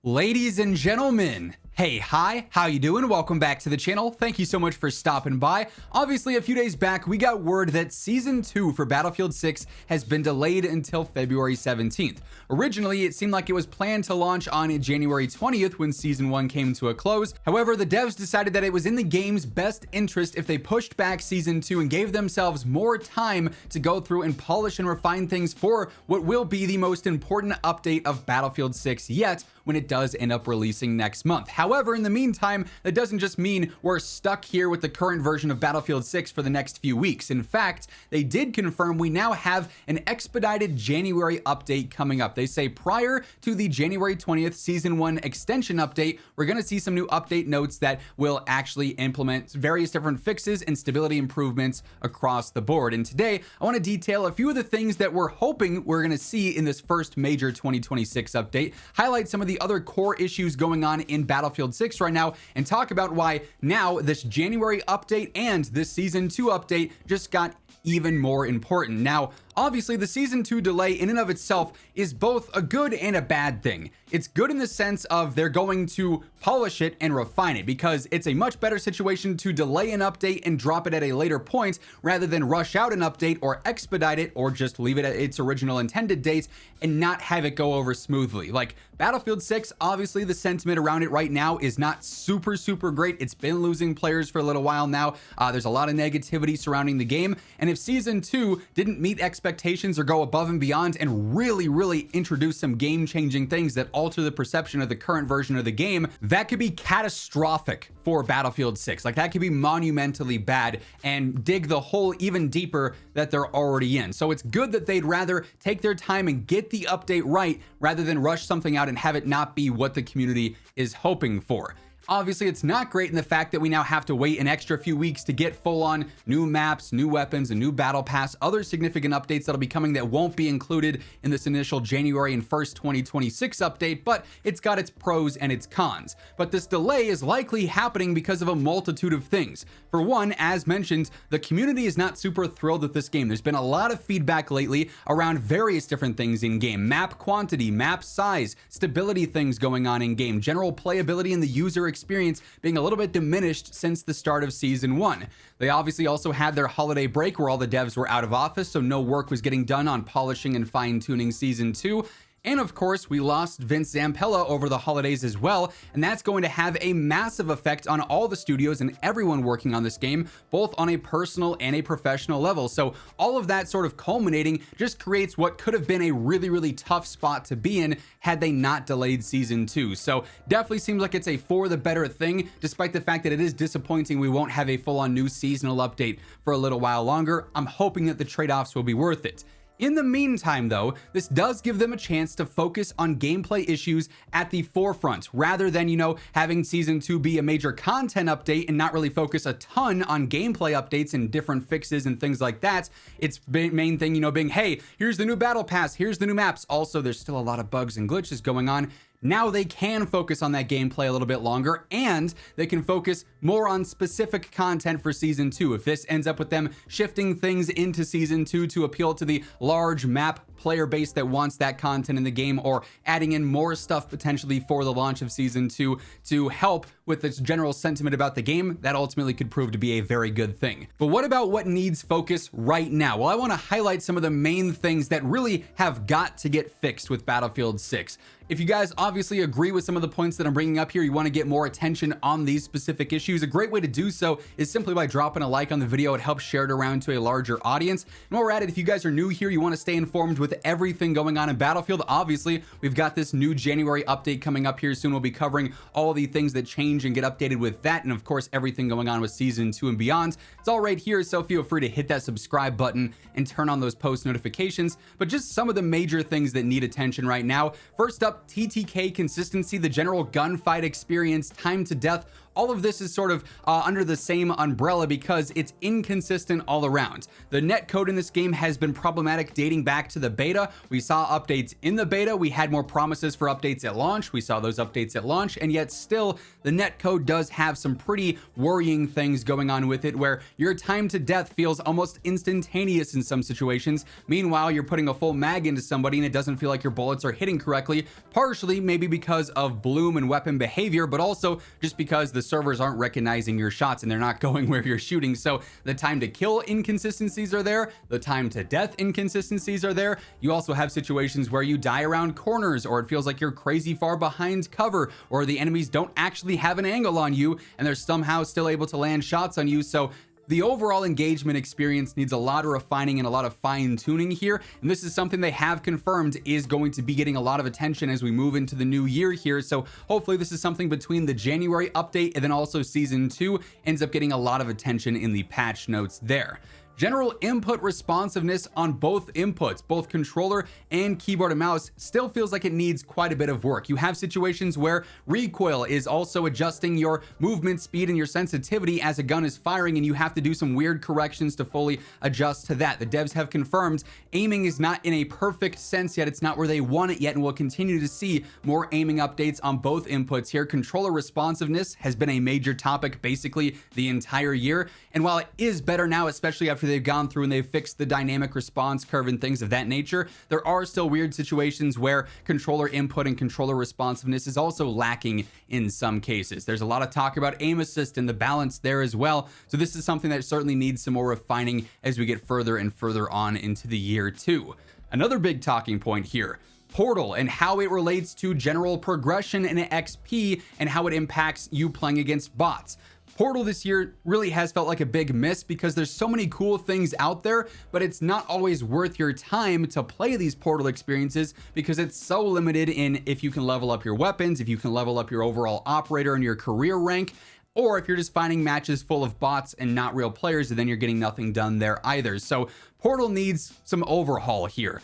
Ladies and gentlemen, hey, hi, how you doing? Welcome back to the channel. Thank you so much for stopping by. Obviously, a few days back, we got word that Season 2 for Battlefield 6 has been delayed until February 17th. Originally, it seemed like it was planned to launch on January 20th when Season 1 came to a close. However, the devs decided that it was in the game's best interest if they pushed back Season 2 and gave themselves more time to go through and polish and refine things for what will be the most important update of Battlefield 6 yet, when it does end up releasing next month. However, in the meantime, that doesn't just mean we're stuck here with the current version of Battlefield 6 for the next few weeks. In fact, they did confirm we now have an expedited January update coming up. They say prior to the January 20th Season 1 extension update, we're going to see some new update notes that will actually implement various different fixes and stability improvements across the board. And today, I want to detail a few of the things that we're hoping we're going to see in this first major 2026 update, highlight some of the other core issues going on in Battlefield 6 right now, and talk about why now this January update and this Season 2 update just got even more important. Now, obviously, the Season 2 delay in and of itself is both a good and a bad thing. It's good in the sense of they're going to polish it and refine it, because it's a much better situation to delay an update and drop it at a later point rather than rush out an update or expedite it or just leave it at its original intended date and not have it go over smoothly. Like Battlefield 6, obviously the sentiment around it right now is not super great. It's been losing players for a little while now. There's a lot of negativity surrounding the game, and if Season 2 didn't meet expectations or go above and beyond and really introduce some game-changing things that alter the perception of the current version of the game, that could be catastrophic for Battlefield 6. Like, that could be monumentally bad and dig the hole even deeper that they're already in. So it's good that they'd rather take their time and get the update right rather than rush something out and have it not be what the community is hoping for. Obviously, it's not great in the fact that we now have to wait an extra few weeks to get full-on new maps, new weapons, a new battle pass, other significant updates that'll be coming that won't be included in this initial January and 1st 2026 update, but it's got its pros and its cons. But this delay is likely happening because of a multitude of things. For one, as mentioned, the community is not super thrilled with this game. There's been a lot of feedback lately around various different things in game. Map quantity, map size, stability things going on in game, general playability and the user experience being a little bit diminished since the start of Season 1. They obviously also had their holiday break where all the devs were out of office, so no work was getting done on polishing and fine-tuning Season 2. And of course, we lost Vince Zampella over the holidays as well, and that's going to have a massive effect on all the studios and everyone working on this game, both on a personal and a professional level. So all of that sort of culminating just creates what could have been a really tough spot to be in had they not delayed Season 2. So definitely seems like it's a for the better thing, despite the fact that it is disappointing we won't have a full-on new seasonal update for a little while longer. I'm hoping that the trade-offs will be worth it. In the meantime, though, this does give them a chance to focus on gameplay issues at the forefront, rather than, having Season 2 be a major content update and not really focus a ton on gameplay updates and different fixes and things like that. Its main thing, being, hey, here's the new battle pass, here's the new maps. Also, there's still a lot of bugs and glitches going on. Now they can focus on that gameplay a little bit longer, and they can focus more on specific content for Season 2. If this ends up with them shifting things into Season 2 to appeal to the large map player base that wants that content in the game, or adding in more stuff potentially for the launch of Season 2 to help with its general sentiment about the game, that ultimately could prove to be a very good thing. But what about what needs focus right now? Well, I want to highlight some of the main things that really have got to get fixed with Battlefield 6. If you guys obviously agree with some of the points that I'm bringing up here, you want to get more attention on these specific issues, a great way to do so is simply by dropping a like on the video. It helps share it around to a larger audience. And while we're at it, if you guys are new here, you want to stay informed with everything going on in Battlefield, obviously we've got this new January update coming up here soon. We'll be covering all the things that change and get updated with that, and of course everything going on with Season 2 and beyond. It's all right here, so feel free to hit that subscribe button and turn on those post notifications. But just some of the major things that need attention right now. First up, TTK consistency, the general gunfight experience, time to death, all of this is sort of under the same umbrella because it's inconsistent all around. The netcode in this game has been problematic dating back to the beta. We saw updates in the beta. We had more promises for updates at launch. We saw those updates at launch, and yet still the netcode does have some pretty worrying things going on with it, where your time to death feels almost instantaneous in some situations. Meanwhile, you're putting a full mag into somebody and it doesn't feel like your bullets are hitting correctly, partially maybe because of bloom and weapon behavior, but also just because the servers aren't recognizing your shots and they're not going where you're shooting. So the time to kill inconsistencies are there, the time to death inconsistencies are there. You also have situations where you die around corners, or it feels like you're crazy far behind cover, or the enemies don't actually have an angle on you and they're somehow still able to land shots on you. So the overall engagement experience needs a lot of refining and a lot of fine tuning here. And this is something they have confirmed is going to be getting a lot of attention as we move into the new year here. So hopefully this is something between the January update and then also season 2 ends up getting a lot of attention in the patch notes there. General input responsiveness on both inputs, both controller and keyboard and mouse, still feels like it needs quite a bit of work. You have situations where recoil is also adjusting your movement speed and your sensitivity as a gun is firing, and you have to do some weird corrections to fully adjust to that. The devs have confirmed aiming is not in a perfect sense yet. It's not where they want it yet, and we'll continue to see more aiming updates on both inputs here. Controller responsiveness has been a major topic basically the entire year, and while it is better now, especially after they've gone through and they've fixed the dynamic response curve and things of that nature, there are still weird situations where controller input and controller responsiveness is also lacking in some cases. There's a lot of talk about aim assist and the balance there as well. So this is something that certainly needs some more refining as we get further and further on into the year too. Another big talking point here, Portal and how it relates to general progression and XP and how it impacts you playing against bots. Portal this year really has felt like a big miss because there's so many cool things out there, but it's not always worth your time to play these Portal experiences because it's so limited in if you can level up your weapons, if you can level up your overall operator and your career rank, or if you're just finding matches full of bots and not real players, and then you're getting nothing done there either. So Portal needs some overhaul here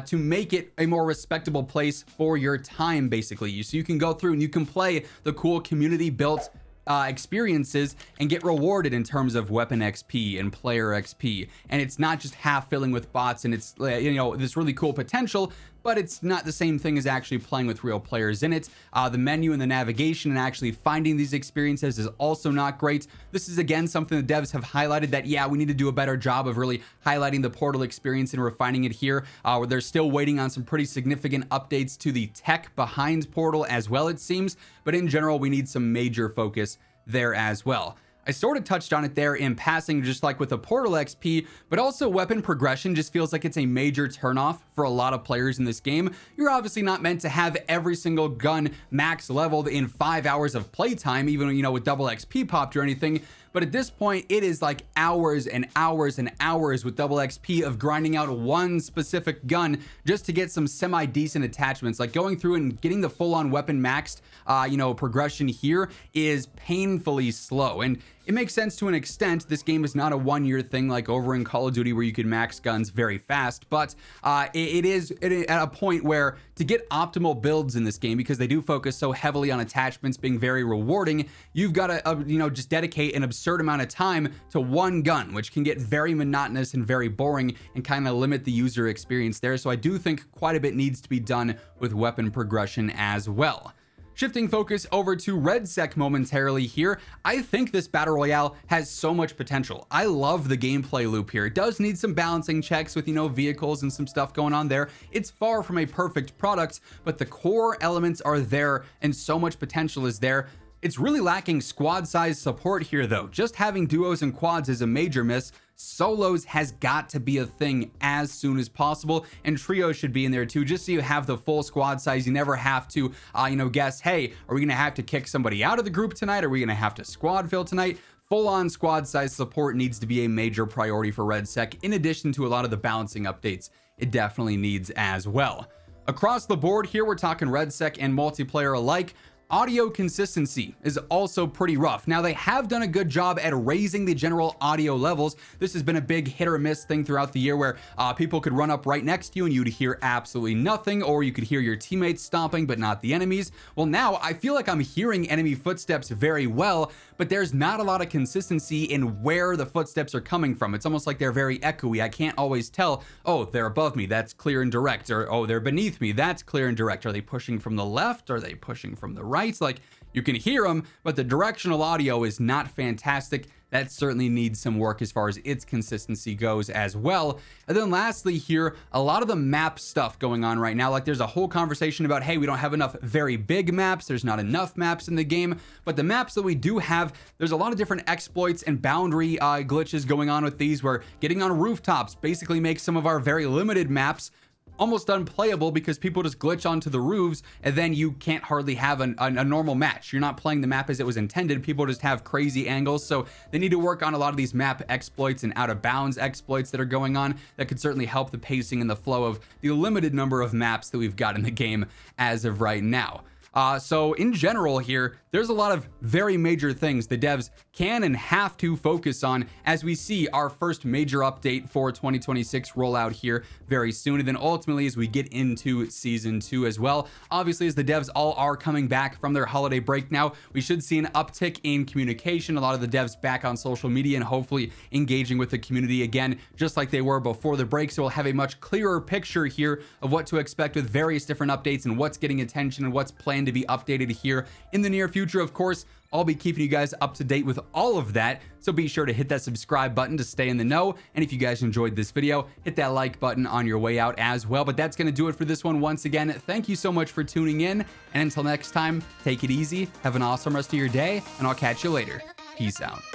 to make it a more respectable place for your time, basically. So you can go through and you can play the cool community built experiences and get rewarded in terms of weapon XP and player XP, and it's not just half filling with bots, and it's this really cool potential, but it's not the same thing as actually playing with real players in it. The menu and the navigation and actually finding these experiences is also not great. This is again something the devs have highlighted that, yeah, we need to do a better job of really highlighting the Portal experience and refining it here. Where they're still waiting on some pretty significant updates to the tech behind Portal as well, it seems, but in general, we need some major focus there as well. I sort of touched on it there in passing, just like with the Portal XP, but also weapon progression just feels like it's a major turnoff for a lot of players in this game. You're obviously not meant to have every single gun max leveled in 5 hours of playtime, even, with double XP popped or anything. But at this point, it is like hours and hours and hours with double XP of grinding out one specific gun just to get some semi-decent attachments. Like going through and getting the full-on weapon maxed, progression here is painfully slow. And it makes sense to an extent. This game is not a one-year thing like over in Call of Duty where you can max guns very fast, but it is at a point where to get optimal builds in this game, because they do focus so heavily on attachments being very rewarding, you've got to just dedicate an absurd amount of time to one gun, which can get very monotonous and very boring and kind of limit the user experience there. So I do think quite a bit needs to be done with weapon progression as well. Shifting focus over to RedSec momentarily here, I think this Battle Royale has so much potential. I love the gameplay loop here. It does need some balancing checks with, vehicles and some stuff going on there. It's far from a perfect product, but the core elements are there and so much potential is there. It's really lacking squad size support here though. Just having duos and quads is a major miss. Solos has got to be a thing as soon as possible, and trios should be in there too, just so you have the full squad size. You never have to, guess, hey, are we gonna have to kick somebody out of the group tonight? Are we gonna have to squad fill tonight? Full-on squad size support needs to be a major priority for RedSec, in addition to a lot of the balancing updates it definitely needs as well. Across the board here, we're talking RedSec and multiplayer alike. audio consistency is also pretty rough. Now, they have done a good job at raising the general audio levels. This has been a big hit or miss thing throughout the year where people could run up right next to you and you'd hear absolutely nothing, or you could hear your teammates stomping but not the enemies. Well, now I feel like I'm hearing enemy footsteps very well, but there's not a lot of consistency in where the footsteps are coming from. It's almost like they're very echoey. I can't always tell, oh, they're above me, that's clear and direct, or oh, they're beneath me, that's clear and direct. Are they pushing from the left? Are they pushing from the right? Like, you can hear them, but the directional audio is not fantastic. That certainly needs some work as far as its consistency goes as well. And then lastly here, a lot of the map stuff going on right now. Like, there's a whole conversation about, hey, we don't have enough very big maps. There's not enough maps in the game. But the maps that we do have, there's a lot of different exploits and boundary glitches going on with these, where getting on rooftops basically makes some of our very limited maps almost unplayable because people just glitch onto the roofs, and then you can't hardly have a normal match. You're not playing the map as it was intended. People just have crazy angles. So they need to work on a lot of these map exploits and out of bounds exploits that are going on that could certainly help the pacing and the flow of the limited number of maps that we've got in the game as of right now. So in general here, there's a lot of very major things the devs can and have to focus on as we see our first major update for 2026 roll out here very soon. And then ultimately as we get into season 2 as well, obviously as the devs all are coming back from their holiday break now, we should see an uptick in communication. A lot of the devs back on social media and hopefully engaging with the community again, just like they were before the break. So we'll have a much clearer picture here of what to expect with various different updates and what's getting attention and what's planned to be updated here in the near future. Of course, I'll be keeping you guys up to date with all of that, so be sure to hit that subscribe button to stay in the know. And if you guys enjoyed this video, hit that like button on your way out as well. But that's going to do it for this one. Once again, thank you so much for tuning in, and until next time, take it easy, have an awesome rest of your day, and I'll catch you later. Peace out.